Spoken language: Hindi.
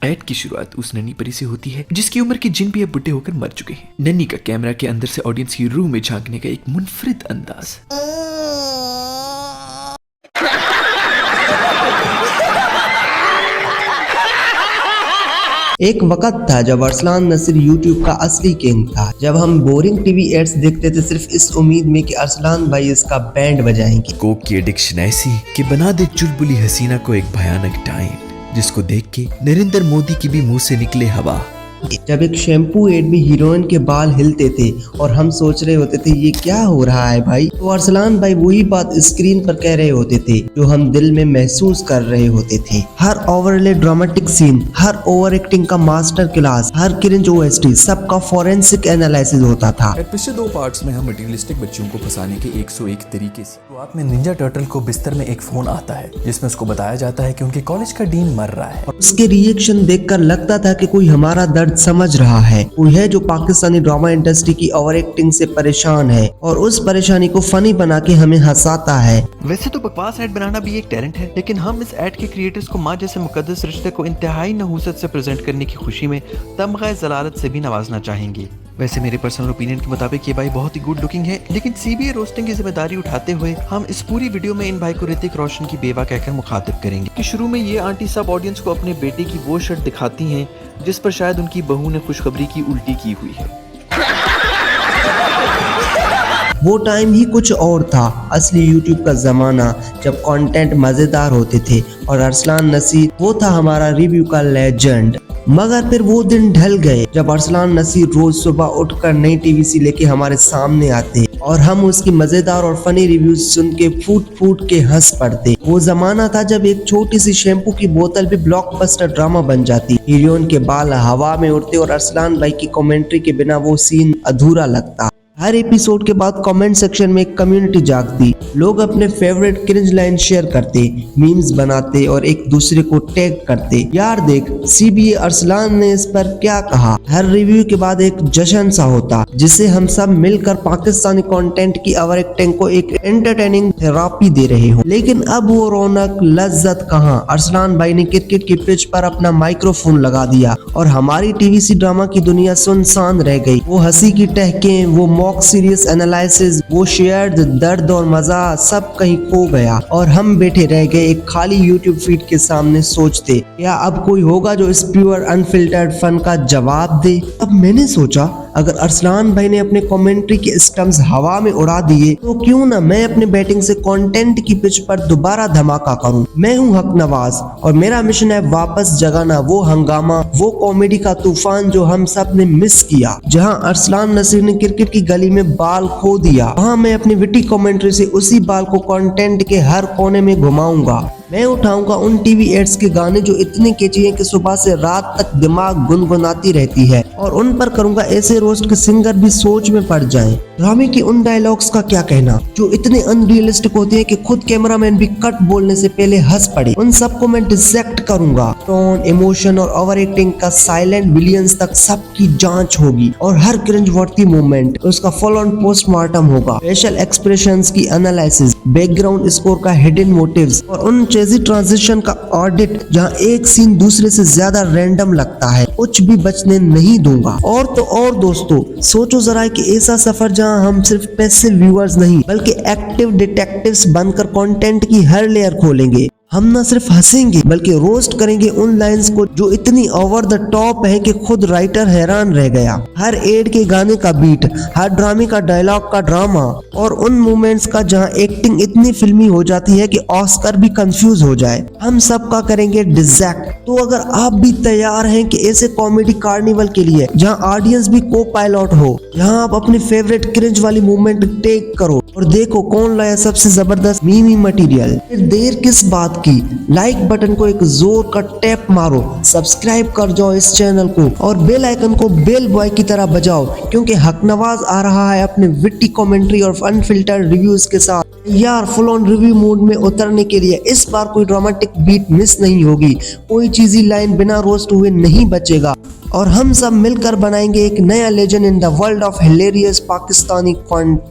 ऐड की शुरुआत उस नन्ही परी से होती है जिसकी उम्र के जिन भी अब बुढ़े होकर मर चुके हैं। नन्ही का कैमरा के अंदर से ऑडियंस की रूह में झांकने का एक मुनफरिद अंदाज। एक वक्त था जब अरसलान नसीर यूट्यूब का असली किंग था। जब हम बोरिंग टीवी एड्स देखते थे सिर्फ इस उम्मीद में कि अरसलान भाई इसका बैंड बजाएंगे। कोक की एडिक्शन ऐसी कि बना दे चुलबुली हसीना को एक भयानक टाइम, जिसको देख के नरेंद्र मोदी की भी मुंह से निकले हवा। जब एक शैम्पू एड में हीरोइन के बाल हिलते थे और हम सोच रहे होते थे ये क्या हो रहा है भाई, तो अरसलान भाई वही बात स्क्रीन पर कह रहे होते थे जो हम दिल में महसूस कर रहे होते थे। हर ओवरले ड्रामेटिक सीन, हर ओवर एक्टिंग का मास्टर क्लास, हर क्रिंज ओएसटी, सबका फोरेंसिक एनालिसिस होता था। पिछले 2 पार्ट्स में हम मटेरियलिस्टिक बच्चों को फंसाने के 101 तरीके से। शुरुआत में निंजा टर्टल को बिस्तर में एक फोन आता है जिसमें उसको बताया जाता है कि उनके कॉलेज का डीन मर रहा है। उसके रिएक्शन देखकर लगता था कि कोई हमारा दर्द समझ रहा है, कोई है जो पाकिस्तानी ड्रामा इंडस्ट्री की ओवर एक्टिंग से परेशान है और उस परेशानी को फनी बना के हमें हंसाता है। वैसे तो बकवास ऐड बनाना भी एक टैलेंट है, लेकिन हम इस ऐड के क्रिएटर्स को माँ जैसे मुकद्दस रिश्ते को इंतहाई नहूसत से प्रेजेंट करने की खुशी में तमगा जलालत से भी नवाजना चाहेंगे। वैसे मेरे पर्सनल ओपिनियन के मुताबिक ये भाई बहुत ही गुड लुकिंग है, लेकिन सीबीए रोस्टिंग की जिम्मेदारी उठाते हुए हम इस पूरी वीडियो में इन भाई को ऋतिक रोशन की बेवा कहकर मुखातिब करेंगे कि शुरू में ये आंटी सब ऑडियंस को अपने बेटे की वो शर्ट दिखाती हैं जिस पर शायद उनकी बहू ने खुशखबरी की उल्टी की हुई है। वो टाइम ही कुछ और था, असली यूट्यूब का जमाना जब कंटेंट मजेदार होते थे और अरसलान नसीर वो था हमारा रिव्यू का लेजेंड। मगर फिर वो दिन ढल गए जब अरसलान नसीर रोज सुबह उठकर नई टीवी लेके हमारे सामने आते और हम उसकी मजेदार और फनी रिव्यूज सुन के फूट फूट के हंस पड़ते। वो जमाना था जब एक छोटी सी शैम्पू की बोतल भी ब्लॉकबस्टर ड्रामा बन जाती, हीरोइन के बाल हवा में उड़ते और अरसलान भाई की कमेंट्री के बिना वो सीन अधूरा लगता। हर एपिसोड के बाद कमेंट सेक्शन में एक कम्युनिटी जागती, लोग अपने फेवरेट क्रिंज लाइन शेयर करते, मीम्स बनाते और एक दूसरे को टैग करते। यार देख सीबीए अरसलान ने इस पर क्या कहा। हर रिव्यू के बाद एक जश्न सा होता जिसे हम सब मिलकर पाकिस्तानी कंटेंट की ओवर एक्टिंग को एक एंटरटेनिंग थेरापी दे रहे हो। लेकिन अब वो रौनक लज्जत कहाँ। अरसलान भाई ने क्रिकेट की पिच पर अपना माइक्रोफोन लगा दिया और हमारी टीवी ड्रामा की दुनिया सुनसान रह गई। वो हंसी की टहकें, वो सीरियस एनालिसिस, वो शेयर्ड दर्द और मजा सब कहीं खो गया और हम बैठे रह गए एक खाली यूट्यूब फीड के सामने सोचते क्या अब कोई होगा जो इस प्योर अनफिल्टर्ड फन का जवाब दे। अब मैंने सोचा अगर अरसलान भाई ने अपने कमेंट्री के स्टम्प्स हवा में उड़ा दिए तो क्यों ना मैं अपने बैटिंग से कंटेंट की पिच पर दोबारा धमाका करूं। मैं हूं हक नवाज और मेरा मिशन है वापस जगाना वो हंगामा, वो कॉमेडी का तूफान जो हम सब ने मिस किया। जहां अरसलान नसीर ने क्रिकेट की गली में बाल खो दिया, वहां मैं अपनी विटी कमेंट्री से उसी बाल को कंटेंट के हर कोने में घुमाऊंगा। मैं उठाऊंगा उन टीवी एड्स के गाने जो इतने कैची हैं कि सुबह से रात तक दिमाग गुनगुनाती रहती है और उन पर करूंगा ऐसे रोस्ट के सिंगर भी सोच में पड़ जाएं। ड्रामे के उन डायलॉग्स का क्या कहना जो इतने अनरियलिस्टिक होते हैं कि खुद कैमरामैन भी कट बोलने से पहले हंस पड़े। उन सबको मैं डिसेक्ट करूंगा। टोन, इमोशन और ओवर एक्टिंग का साइलेंट विलियंस तक सबकी जांच होगी और हर क्रिंज वर्दी मूवमेंट उसका फुल ऑन पोस्टमार्टम होगा। फेशियल एक्सप्रेशंस की एनालिसिस, बैकग्राउंड स्कोर का हिडन मोटिव्स और उन चेजी ट्रांजिशन का ऑडिट जहां एक सीन दूसरे से ज्यादा रैंडम लगता है, कुछ भी बचने नहीं दूंगा। और तो और दोस्तों सोचो जरा कि ऐसा सफर जहां हम सिर्फ पैसिव व्यूअर्स नहीं बल्कि एक्टिव डिटेक्टिव्स बनकर कंटेंट की हर लेयर खोलेंगे। हम न सिर्फ हंसेंगे बल्कि रोस्ट करेंगे उन लाइंस को जो इतनी ओवर द टॉप है कि खुद राइटर हैरान रह गया। हर एड के गाने का बीट, हर ड्रामे का डायलॉग का ड्रामा और उन मोमेंट्स का जहां एक्टिंग इतनी फिल्मी हो जाती है कि ऑस्कर भी कंफ्यूज हो जाए, हम सब का करेंगे डिसेक्ट। तो अगर आप भी तैयार हैं कि ऐसे कॉमेडी कार्निवल के लिए जहां ऑडियंस भी को पायलट हो, जहां आप अपने फेवरेट क्रिंज वाली मूवमेंट टेक करो और देखो कौन लाया सबसे जबरदस्त मीमी मटेरियल, फिर देर किस बात की। लाइक बटन को एक जोर का टैप मारो, सब्सक्राइब कर जाओ इस चैनल को और बेल आइकन को बेल बॉय की तरह बजाओ क्योंकि हक नवाज आ रहा है अपने विट्टी कमेंट्री और अनफिल्टर्ड रिव्यूज के साथ यार फुल ऑन रिव्यू मोड में उतरने के लिए। इस बार कोई ड्रामेटिक बीट मिस नहीं होगी, कोई चीजी लाइन बिना रोस्ट हुए नहीं बचेगा और हम सब मिलकर बनाएंगे एक नया legend in the world of hilarious Pakistani content.